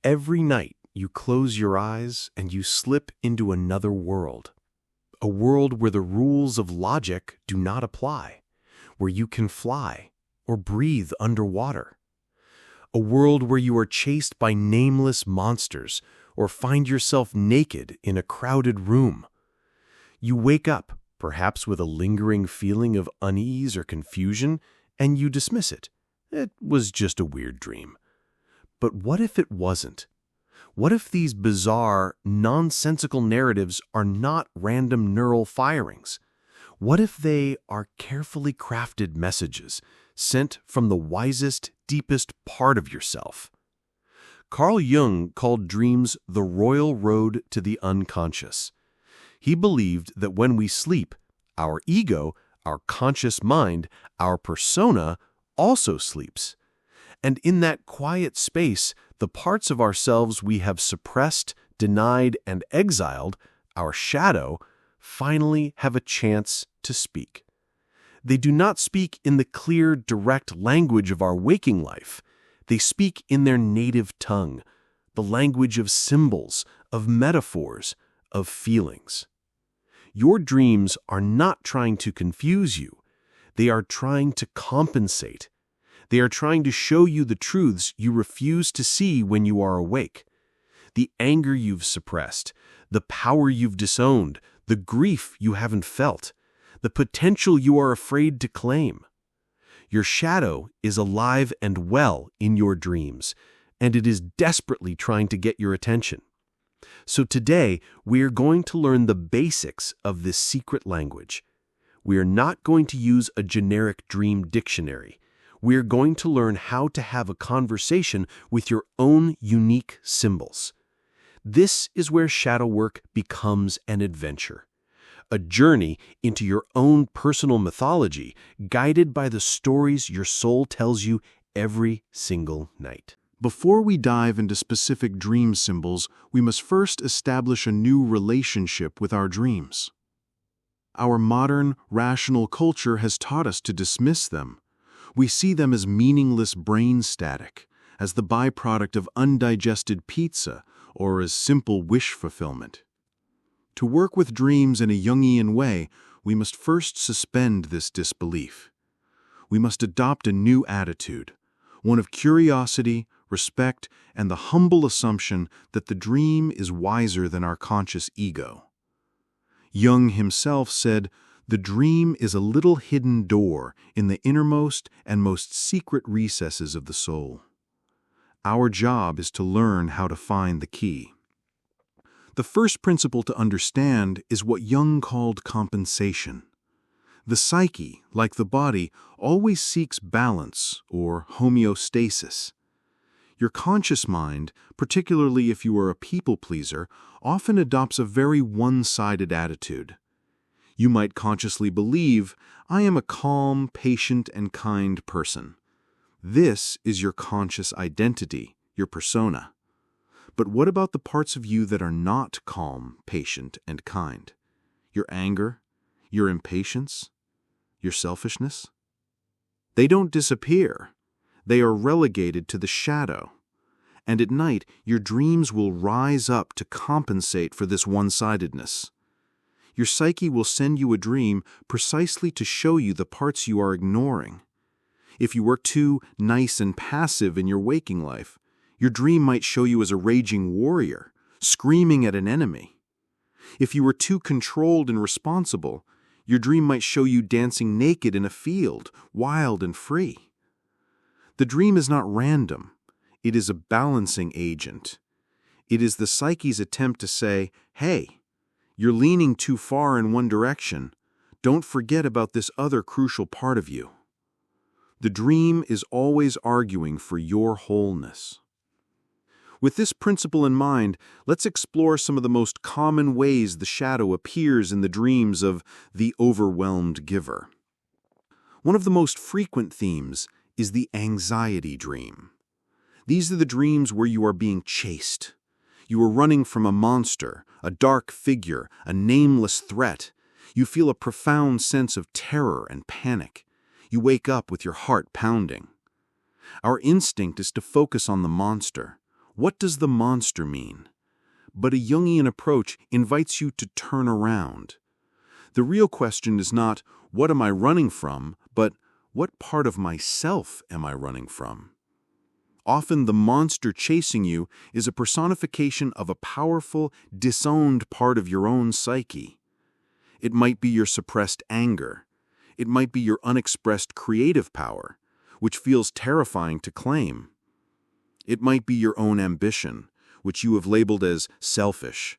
Every night you close your eyes and you slip into another world. A world where the rules of logic do not apply, where you can fly or breathe underwater. A world where you are chased by nameless monsters or find yourself naked in a crowded room. You wake up, perhaps with a lingering feeling of unease or confusion, and you dismiss it. It was just a weird dream. But what if it wasn't? What if these bizarre, nonsensical narratives are not random neural firings? What if they are carefully crafted messages sent from the wisest, deepest part of yourself? Carl Jung called dreams the royal road to the unconscious. He believed that when we sleep, our ego, our conscious mind, our persona also sleeps. And in that quiet space, the parts of ourselves we have suppressed, denied, and exiled, our shadow, finally have a chance to speak. They do not speak in the clear, direct language of our waking life. They speak in their native tongue, the language of symbols, of metaphors, of feelings. Your dreams are not trying to confuse you. They are trying to compensate. They are trying to show you the truths you refuse to see when you are awake. The anger you've suppressed, the power you've disowned, the grief you haven't felt, the potential you are afraid to claim. Your shadow is alive and well in your dreams, and it is desperately trying to get your attention. So today, we are going to learn the basics of this secret language. We are not going to use a generic dream dictionary. We are going to learn how to have a conversation with your own unique symbols. This is where shadow work becomes an adventure, a journey into your own personal mythology, guided by the stories your soul tells you every single night. Before we dive into specific dream symbols, we must first establish a new relationship with our dreams. Our modern, rational culture has taught us to dismiss them. We see them as meaningless brain static, as the byproduct of undigested pizza, or as simple wish fulfillment. To work with dreams in a Jungian way, we must first suspend this disbelief. We must adopt a new attitude, one of curiosity, respect, and the humble assumption that the dream is wiser than our conscious ego. Jung himself said, "The dream is a little hidden door in the innermost and most secret recesses of the soul." Our job is to learn how to find the key. The first principle to understand is what Jung called compensation. The psyche, like the body, always seeks balance or homeostasis. Your conscious mind, particularly if you are a people pleaser, often adopts a very one-sided attitude. You might consciously believe, "I am a calm, patient, and kind person." This is your conscious identity, your persona. But what about the parts of you that are not calm, patient, and kind? Your anger, your impatience, your selfishness? They don't disappear. They are relegated to the shadow. And at night, your dreams will rise up to compensate for this one-sidedness. Your psyche will send you a dream precisely to show you the parts you are ignoring. If you were too nice and passive in your waking life, your dream might show you as a raging warrior, screaming at an enemy. If you were too controlled and responsible, your dream might show you dancing naked in a field, wild and free. The dream is not random. It is a balancing agent. It is the psyche's attempt to say, "Hey, you're leaning too far in one direction. Don't forget about this other crucial part of you." The dream is always arguing for your wholeness. With this principle in mind, let's explore some of the most common ways the shadow appears in the dreams of the overwhelmed giver. One of the most frequent themes is the anxiety dream. These are the dreams where you are being chased. You are running from a monster, a dark figure, a nameless threat. You feel a profound sense of terror and panic. You wake up with your heart pounding. Our instinct is to focus on the monster, What does the monster mean? But a Jungian approach invites you to turn around. The real question is not, what am I running from, but what part of myself am I running from? Often the monster chasing you is a personification of a powerful, disowned part of your own psyche. It might be your suppressed anger. It might be your unexpressed creative power, which feels terrifying to claim. It might be your own ambition, which you have labeled as selfish.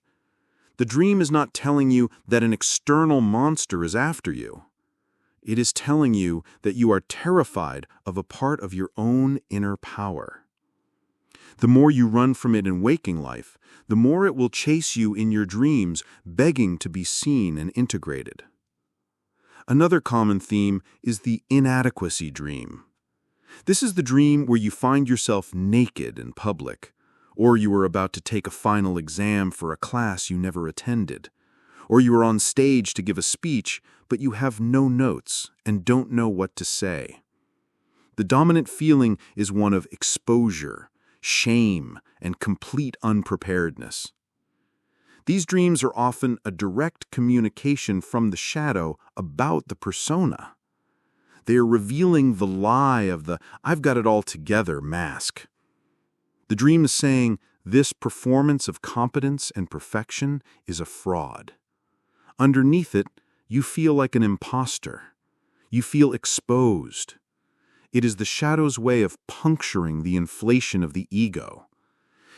The dream is not telling you that an external monster is after you. It is telling you that you are terrified of a part of your own inner power. The more you run from it in waking life, the more it will chase you in your dreams, begging to be seen and integrated. Another common theme is the inadequacy dream. This is the dream where you find yourself naked in public, or you are about to take a final exam for a class you never attended, or you are on stage to give a speech, but you have no notes and don't know what to say. The dominant feeling is one of exposure, shame, and complete unpreparedness. These dreams are often a direct communication from the shadow about the persona. They are revealing the lie of the "I've got it all together" mask. The dream is saying this performance of competence and perfection is a fraud. Underneath it, you feel like an imposter. You feel exposed. It is the shadow's way of puncturing the inflation of the ego.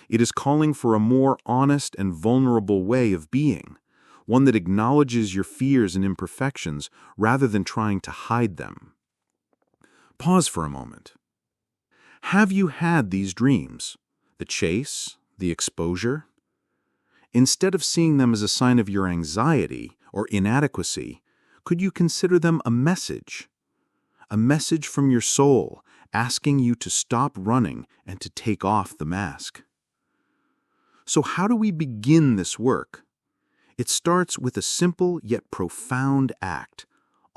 It is calling for a more honest and vulnerable way of being, one that acknowledges your fears and imperfections rather than trying to hide them. Pause for a moment. Have you had these dreams? The chase, the exposure? Instead of seeing them as a sign of your anxiety or inadequacy, could you consider them a message? A message from your soul asking you to stop running and to take off the mask. So how do we begin this work? It starts with a simple yet profound act,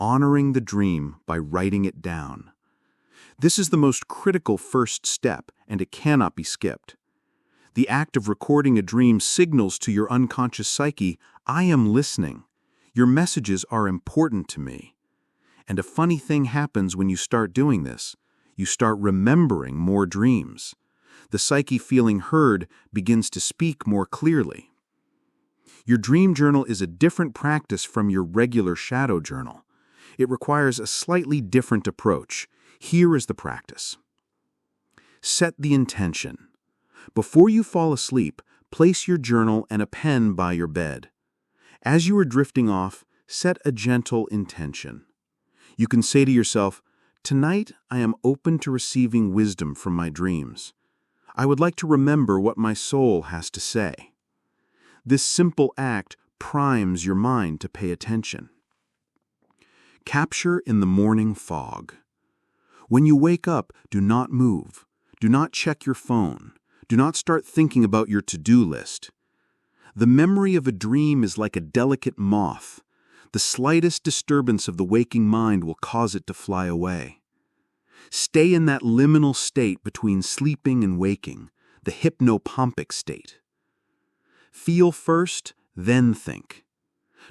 honoring the dream by writing it down. This is the most critical first step, and it cannot be skipped. The act of recording a dream signals to your unconscious psyche, I am listening. Your messages are important to me. And a funny thing happens when you start doing this. You start remembering more dreams. The psyche, feeling heard, begins to speak more clearly. Your dream journal is a different practice from your regular shadow journal. It requires a slightly different approach. Here is the practice. Set the intention. Before you fall asleep, place your journal and a pen by your bed. As you are drifting off, set a gentle intention. You can say to yourself, tonight I am open to receiving wisdom from my dreams. I would like to remember what my soul has to say. This simple act primes your mind to pay attention. Capture in the morning fog. When you wake up, do not move. Do not check your phone. Do not start thinking about your to-do list. The memory of a dream is like a delicate moth. The slightest disturbance of the waking mind will cause it to fly away. Stay in that liminal state between sleeping and waking, the hypnopompic state. Feel first, then think.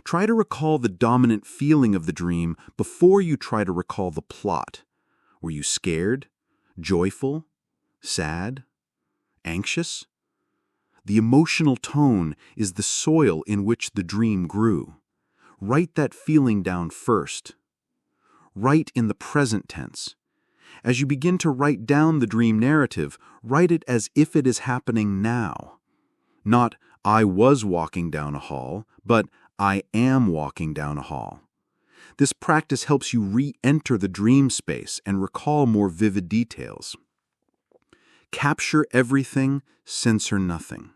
Try to recall the dominant feeling of the dream before you try to recall the plot. Were you scared, joyful, sad, anxious? The emotional tone is the soil in which the dream grew. Write that feeling down first. Write in the present tense. As you begin to write down the dream narrative, write it as if it is happening now. Not, I was walking down a hall, but I am walking down a hall. This practice helps you re-enter the dream space and recall more vivid details. Capture everything, censor nothing.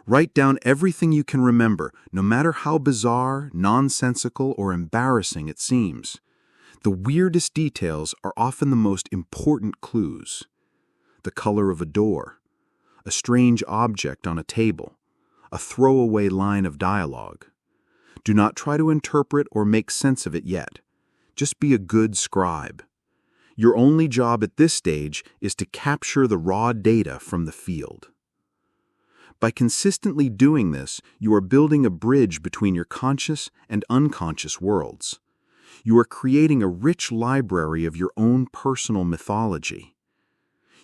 Write down everything you can remember, no matter how bizarre, nonsensical, or embarrassing it seems. The weirdest details are often the most important clues. The color of a door, a strange object on a table, a throwaway line of dialogue. Do not try to interpret or make sense of it yet. Just be a good scribe. Your only job at this stage is to capture the raw data from the field. By consistently doing this, you are building a bridge between your conscious and unconscious worlds. You are creating a rich library of your own personal mythology.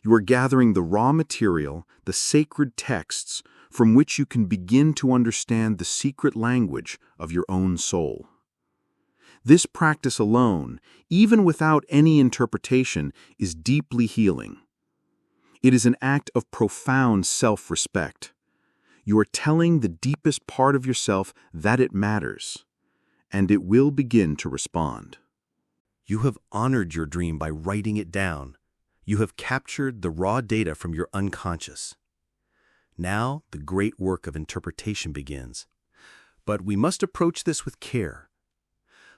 You are gathering the raw material, the sacred texts, from which you can begin to understand the secret language of your own soul. This practice alone, even without any interpretation, is deeply healing. It is an act of profound self-respect. You are telling the deepest part of yourself that it matters, and it will begin to respond. You have honored your dream by writing it down. You have captured the raw data from your unconscious. Now, the great work of interpretation begins. But we must approach this with care.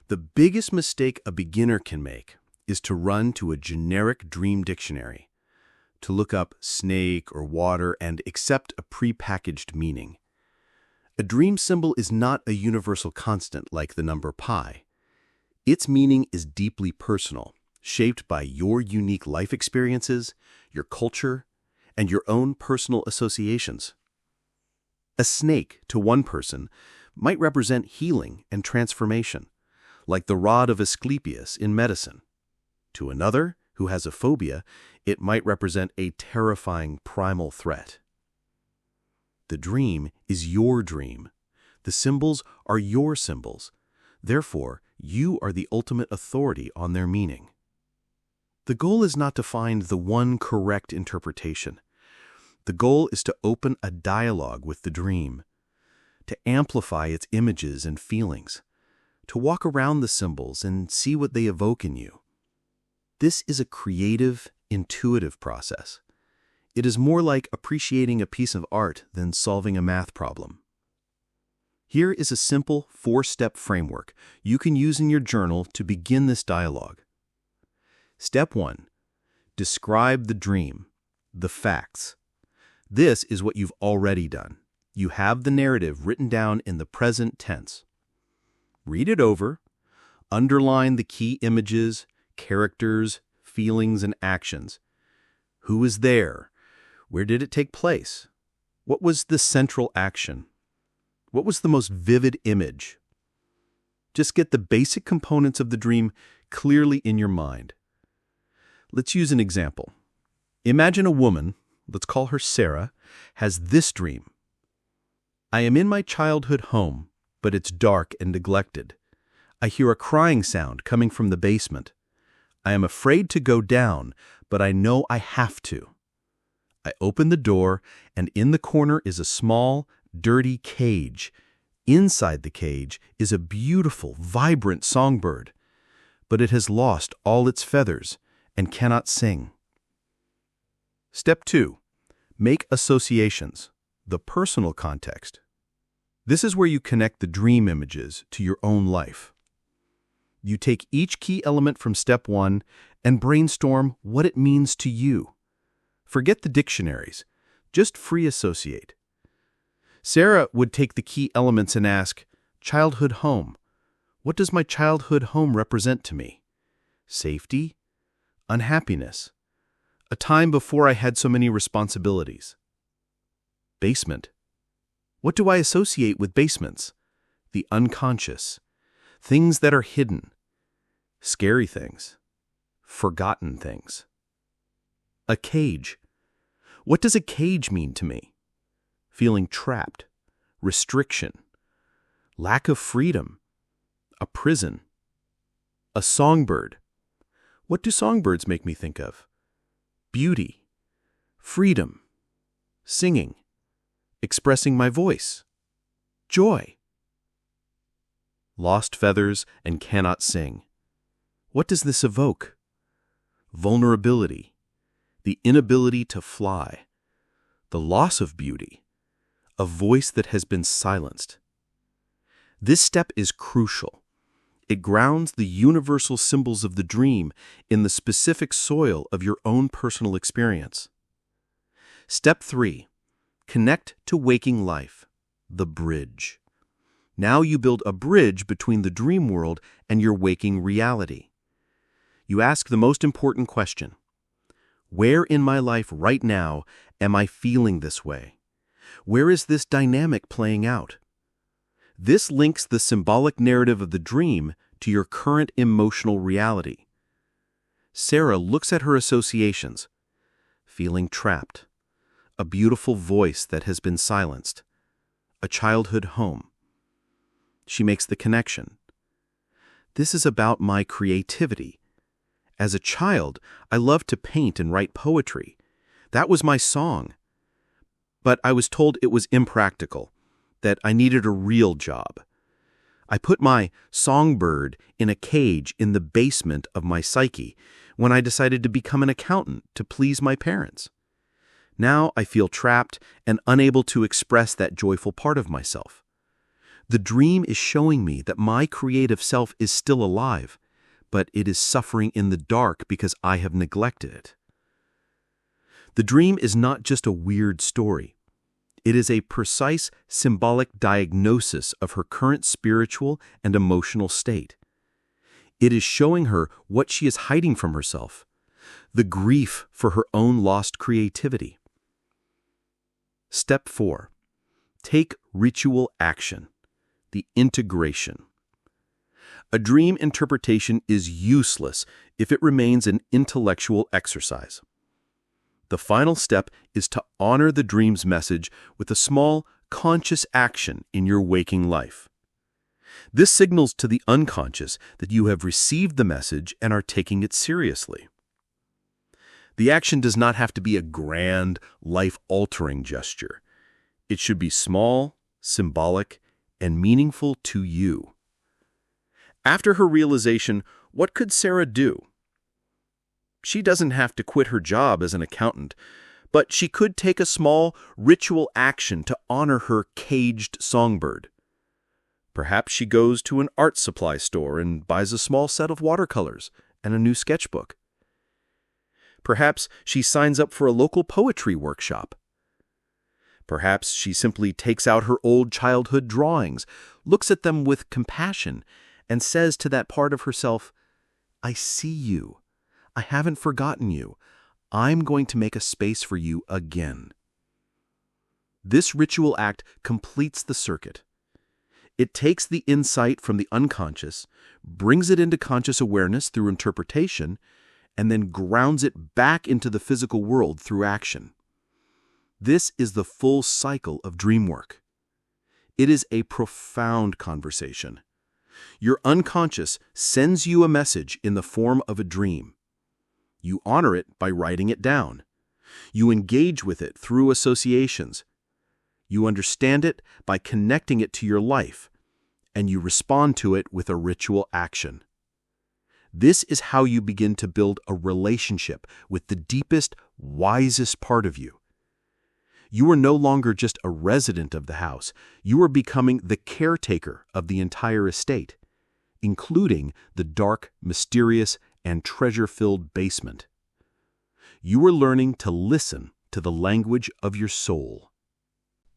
The biggest mistake a beginner can make is to run to a generic dream dictionary, to look up snake or water and accept a prepackaged meaning. A dream symbol is not a universal constant like the number pi. Its meaning is deeply personal, shaped by your unique life experiences, your culture, and your own personal associations. A snake, to one person, might represent healing and transformation, like the rod of Asclepius in medicine. To another, who has a phobia, it might represent a terrifying primal threat. The dream is your dream. The symbols are your symbols. Therefore, you are the ultimate authority on their meaning. The goal is not to find the one correct interpretation. The goal is to open a dialogue with the dream, to amplify its images and feelings, to walk around the symbols and see what they evoke in you. This is a creative, intuitive process. It is more like appreciating a piece of art than solving a math problem. Here is a simple 4-step framework you can use in your journal to begin this dialogue. Step 1. Describe the dream, the facts. This is what you've already done. You have the narrative written down in the present tense. Read it over, underline the key images, characters, feelings, and actions. Who is there? Where did it take place? What was the central action? What was the most vivid image? Just get the basic components of the dream clearly in your mind. Let's use an example. Imagine a woman, let's call her Sarah, has this dream. I am in my childhood home, but it's dark and neglected. I hear a crying sound coming from the basement. I am afraid to go down, but I know I have to. I open the door, and in the corner is a small, dirty cage. Inside the cage is a beautiful, vibrant songbird, but it has lost all its feathers and cannot sing. Step 2. Make associations, the personal context. This is where you connect the dream images to your own life. You take each key element from step 1 and brainstorm what it means to you. Forget the dictionaries. Just free associate. Sarah would take the key elements and ask, childhood home. What does my childhood home represent to me? Safety? Unhappiness? A time before I had so many responsibilities. Basement. What do I associate with basements? The unconscious. Things that are hidden. Scary things. Forgotten things. A cage. What does a cage mean to me? Feeling trapped. Restriction. Lack of freedom. A prison. A songbird. What do songbirds make me think of? Beauty. Freedom. Singing. Expressing my voice. Joy. Lost feathers and cannot sing. What does this evoke? Vulnerability. The inability to fly. The loss of beauty. A voice that has been silenced. This step is crucial. It grounds the universal symbols of the dream in the specific soil of your own personal experience. Step 3. Connect to waking life, the bridge. Now you build a bridge between the dream world and your waking reality. You ask the most important question. Where in my life right now am I feeling this way? Where is this dynamic playing out? This links the symbolic narrative of the dream to your current emotional reality. Sarah looks at her associations, feeling trapped, a beautiful voice that has been silenced, a childhood home. She makes the connection. This is about my creativity. As a child, I loved to paint and write poetry. That was my song. But I was told it was impractical, that I needed a real job. I put my songbird in a cage in the basement of my psyche when I decided to become an accountant to please my parents. Now I feel trapped and unable to express that joyful part of myself. The dream is showing me that my creative self is still alive, but it is suffering in the dark because I have neglected it. The dream is not just a weird story. It is a precise symbolic diagnosis of her current spiritual and emotional state. It is showing her what she is hiding from herself, the grief for her own lost creativity. Step 4. Take ritual action, the integration. A dream interpretation is useless if it remains an intellectual exercise. The final step is to honor the dream's message with a small, conscious action in your waking life. This signals to the unconscious that you have received the message and are taking it seriously. The action does not have to be a grand, life-altering gesture. It should be small, symbolic, and meaningful to you. After her realization, what could Sarah do? She doesn't have to quit her job as an accountant, but she could take a small ritual action to honor her caged songbird. Perhaps she goes to an art supply store and buys a small set of watercolors and a new sketchbook. Perhaps she signs up for a local poetry workshop. Perhaps she simply takes out her old childhood drawings, looks at them with compassion, and says to that part of herself, "I see you. I haven't forgotten you. I'm going to make a space for you again." This ritual act completes the circuit. It takes the insight from the unconscious, brings it into conscious awareness through interpretation, and then grounds it back into the physical world through action. This is the full cycle of dream work. It is a profound conversation. Your unconscious sends you a message in the form of a dream. You honor it by writing it down. You engage with it through associations. You understand it by connecting it to your life, and you respond to it with a ritual action. This is how you begin to build a relationship with the deepest, wisest part of you. You are no longer just a resident of the house. You are becoming the caretaker of the entire estate, including the dark, mysterious, and treasure-filled basement. You are learning to listen to the language of your soul.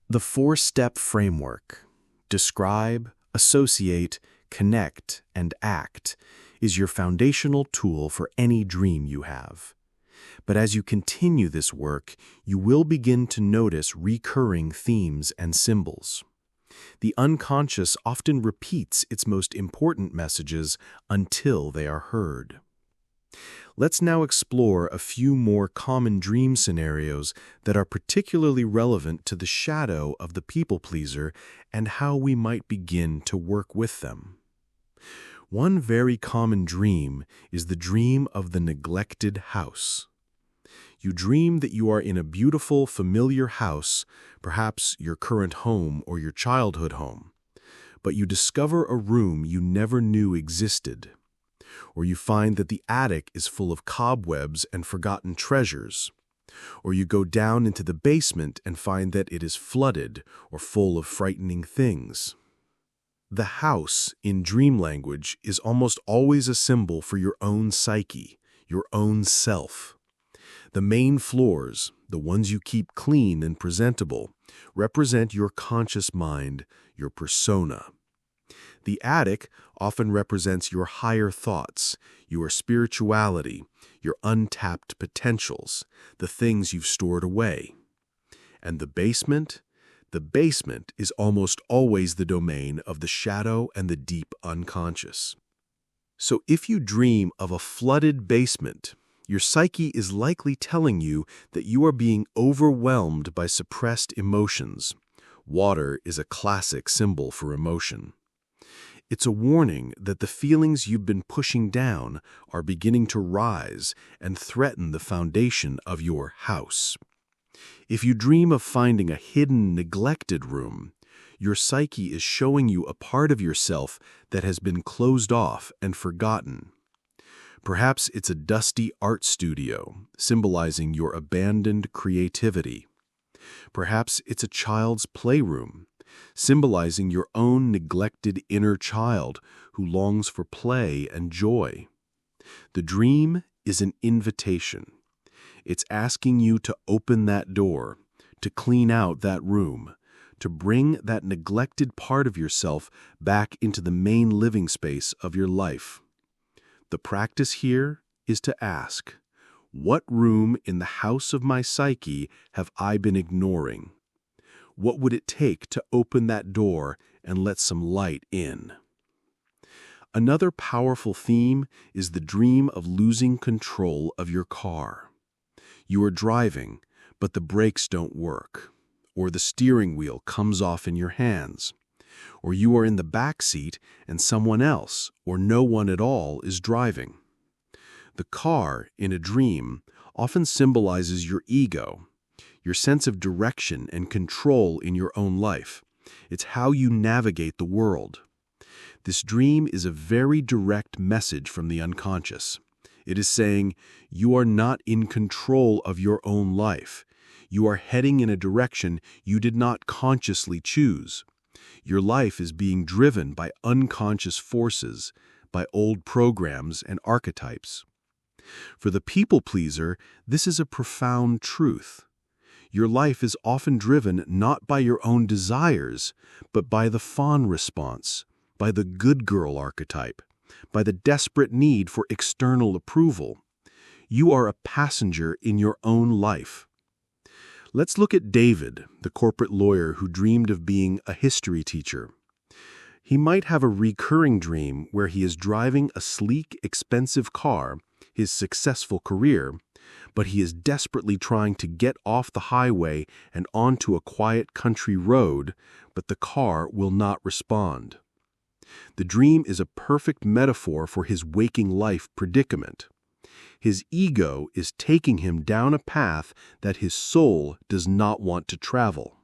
The 4-step framework, describe, associate, connect, and act, is your foundational tool for any dream you have. But as you continue this work, you will begin to notice recurring themes and symbols. The unconscious often repeats its most important messages until they are heard. Let's now explore a few more common dream scenarios that are particularly relevant to the shadow of the people-pleaser and how we might begin to work with them. One very common dream is the dream of the neglected house. You dream that you are in a beautiful, familiar house, perhaps your current home or your childhood home, but you discover a room you never knew existed. Or you find that the attic is full of cobwebs and forgotten treasures. Or you go down into the basement and find that it is flooded or full of frightening things. The house, in dream language, is almost always a symbol for your own psyche, your own self. The main floors, the ones you keep clean and presentable, represent your conscious mind, your persona. The attic often represents your higher thoughts, your spirituality, your untapped potentials, the things you've stored away. And the basement, The basement is almost always the domain of the shadow and the deep unconscious. So if you dream of a flooded basement, your psyche is likely telling you that you are being overwhelmed by suppressed emotions. Water is a classic symbol for emotion. It's a warning that the feelings you've been pushing down are beginning to rise and threaten the foundation of your house. If you dream of finding a hidden, neglected room, your psyche is showing you a part of yourself that has been closed off and forgotten. Perhaps it's a dusty art studio, symbolizing your abandoned creativity. Perhaps it's a child's playroom, symbolizing your own neglected inner child who longs for play and joy. The dream is an invitation. It's asking you to open that door, to clean out that room, to bring that neglected part of yourself back into the main living space of your life. The practice here is to ask, what room in the house of my psyche have I been ignoring? What would it take to open that door and let some light in? Another powerful theme is the dream of losing control of your car. You are driving, but the brakes don't work, or the steering wheel comes off in your hands, or you are in the back seat and someone else or no one at all is driving. The car, in a dream, often symbolizes your ego, your sense of direction and control in your own life. It's how you navigate the world. This dream is a very direct message from the unconscious. It is saying, you are not in control of your own life. You are heading in a direction you did not consciously choose. Your life is being driven by unconscious forces, by old programs and archetypes. For the people pleaser, this is a profound truth. Your life is often driven not by your own desires, but by the fawn response, by the good girl archetype, by the desperate need for external approval. You are a passenger in your own life. Let's look at David, the corporate lawyer who dreamed of being a history teacher. He might have a recurring dream where he is driving a sleek, expensive car, his successful career, but he is desperately trying to get off the highway and onto a quiet country road, but the car will not respond. The dream is a perfect metaphor for his waking life predicament. His ego is taking him down a path that his soul does not want to travel.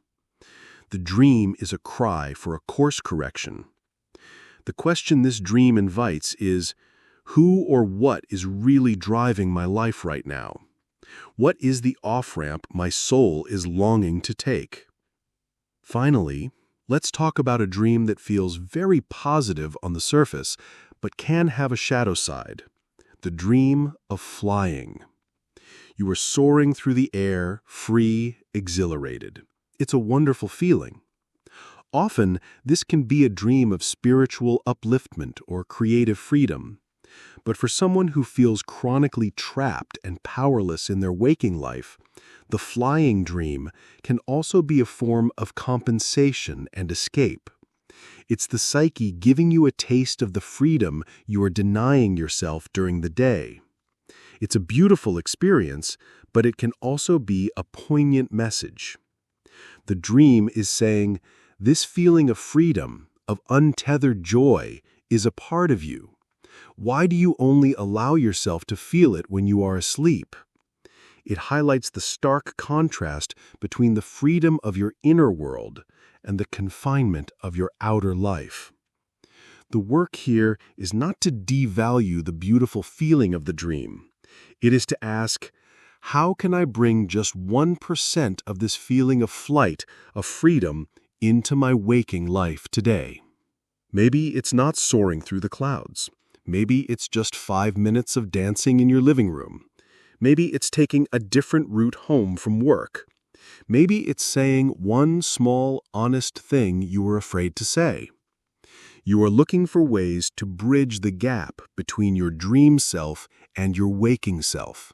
The dream is a cry for a course correction. The question this dream invites is, who or what is really driving my life right now? What is the off-ramp my soul is longing to take? Finally, let's talk about a dream that feels very positive on the surface, but can have a shadow side. The dream of flying. You are soaring through the air, free, exhilarated. It's a wonderful feeling. Often, this can be a dream of spiritual upliftment or creative freedom. But for someone who feels chronically trapped and powerless in their waking life, the flying dream can also be a form of compensation and escape. It's the psyche giving you a taste of the freedom you are denying yourself during the day. It's a beautiful experience, but it can also be a poignant message. The dream is saying, this feeling of freedom, of untethered joy, is a part of you. Why do you only allow yourself to feel it when you are asleep? It highlights the stark contrast between the freedom of your inner world and the confinement of your outer life. The work here is not to devalue the beautiful feeling of the dream. It is to ask, how can I bring just 1% of this feeling of flight, of freedom, into my waking life today? Maybe it's not soaring through the clouds. Maybe it's just 5 minutes of dancing in your living room. Maybe it's taking a different route home from work. Maybe it's saying one small, honest thing you were afraid to say. You are looking for ways to bridge the gap between your dream self and your waking self.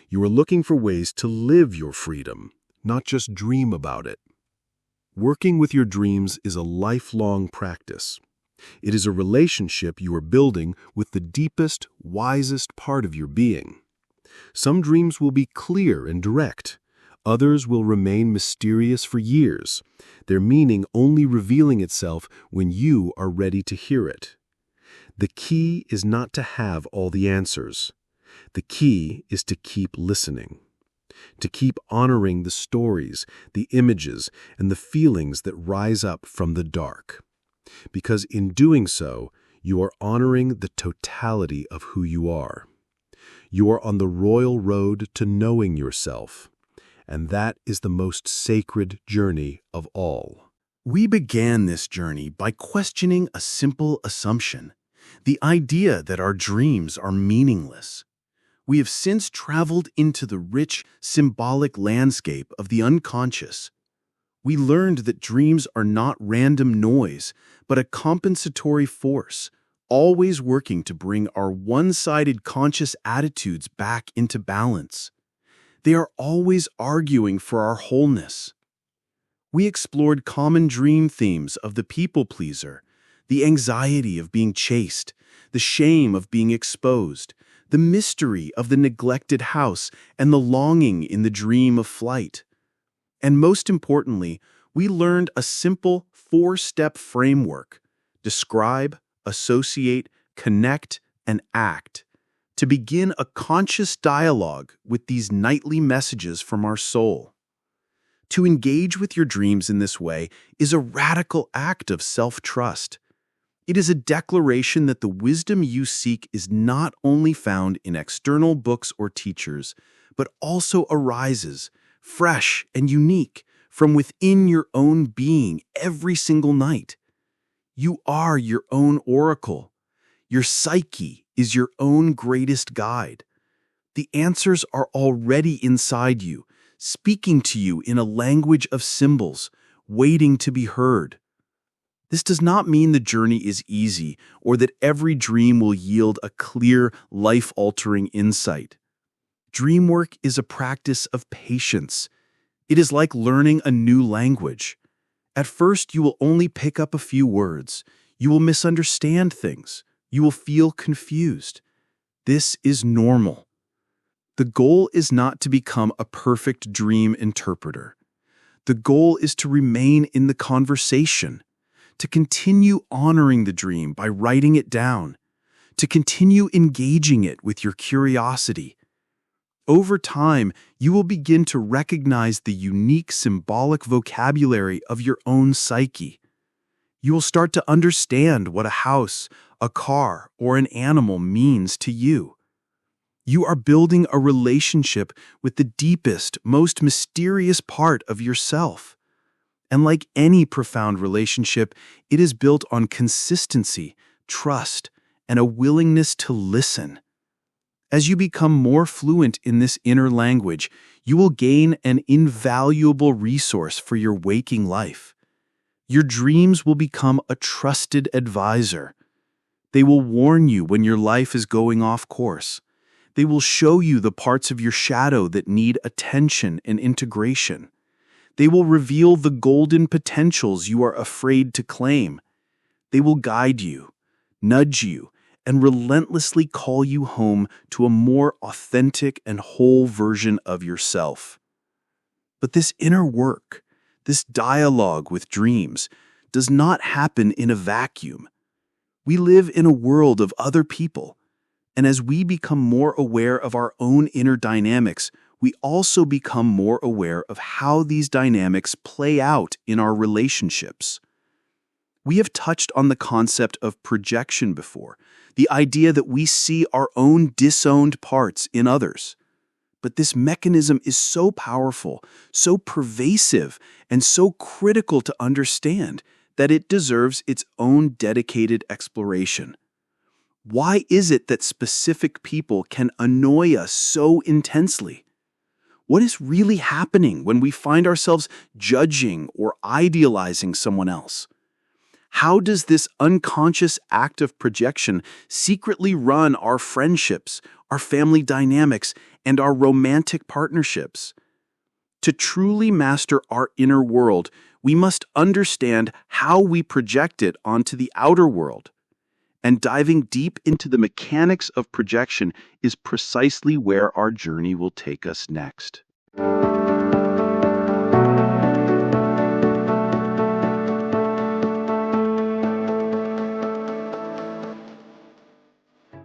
You are looking for ways to live your freedom, not just dream about it. Working with your dreams is a lifelong practice. It is a relationship you are building with the deepest, wisest part of your being. Some dreams will be clear and direct. Others will remain mysterious for years, their meaning only revealing itself when you are ready to hear it. The key is not to have all the answers. The key is to keep listening, to keep honoring the stories, the images, and the feelings that rise up from the dark. Because in doing so, you are honoring the totality of who you are. You are on the royal road to knowing yourself, and that is the most sacred journey of all. We began this journey by questioning a simple assumption, the idea that our dreams are meaningless. We have since traveled into the rich, symbolic landscape of the unconscious. We learned that dreams are not random noise, but a compensatory force, always working to bring our one-sided conscious attitudes back into balance. They are always arguing for our wholeness. We explored common dream themes of the people-pleaser, the anxiety of being chased, the shame of being exposed, the mystery of the neglected house, and the longing in the dream of flight. And most importantly, we learned a simple 4-step framework: describe, associate, connect, and act, to begin a conscious dialogue with these nightly messages from our soul. To engage with your dreams in this way is a radical act of self-trust. It is a declaration that the wisdom you seek is not only found in external books or teachers, but also arises, fresh and unique, from within your own being every single night. You are your own oracle. Your psyche is your own greatest guide. The answers are already inside you, speaking to you in a language of symbols, waiting to be heard. This does not mean the journey is easy or that every dream will yield a clear, life-altering insight. Dream work is a practice of patience. It is like learning a new language. At first, you will only pick up a few words. You will misunderstand things. You will feel confused. This is normal. The goal is not to become a perfect dream interpreter. The goal is to remain in the conversation, to continue honoring the dream by writing it down, to continue engaging it with your curiosity. Over time, you will begin to recognize the unique symbolic vocabulary of your own psyche. You will start to understand what a house, a car, or an animal means to you. You are building a relationship with the deepest, most mysterious part of yourself. And like any profound relationship, it is built on consistency, trust, and a willingness to listen. As you become more fluent in this inner language, you will gain an invaluable resource for your waking life. Your dreams will become a trusted advisor. They will warn you when your life is going off course. They will show you the parts of your shadow that need attention and integration. They will reveal the golden potentials you are afraid to claim. They will guide you, nudge you, and relentlessly call you home to a more authentic and whole version of yourself. But this inner work, this dialogue with dreams, does not happen in a vacuum. We live in a world of other people, and as we become more aware of our own inner dynamics, we also become more aware of how these dynamics play out in our relationships. We have touched on the concept of projection before, the idea that we see our own disowned parts in others. But this mechanism is so powerful, so pervasive, and so critical to understand that it deserves its own dedicated exploration. Why is it that specific people can annoy us so intensely? What is really happening when we find ourselves judging or idealizing someone else? How does this unconscious act of projection secretly run our friendships, our family dynamics, and our romantic partnerships? To truly master our inner world, we must understand how we project it onto the outer world. And diving deep into the mechanics of projection is precisely where our journey will take us next.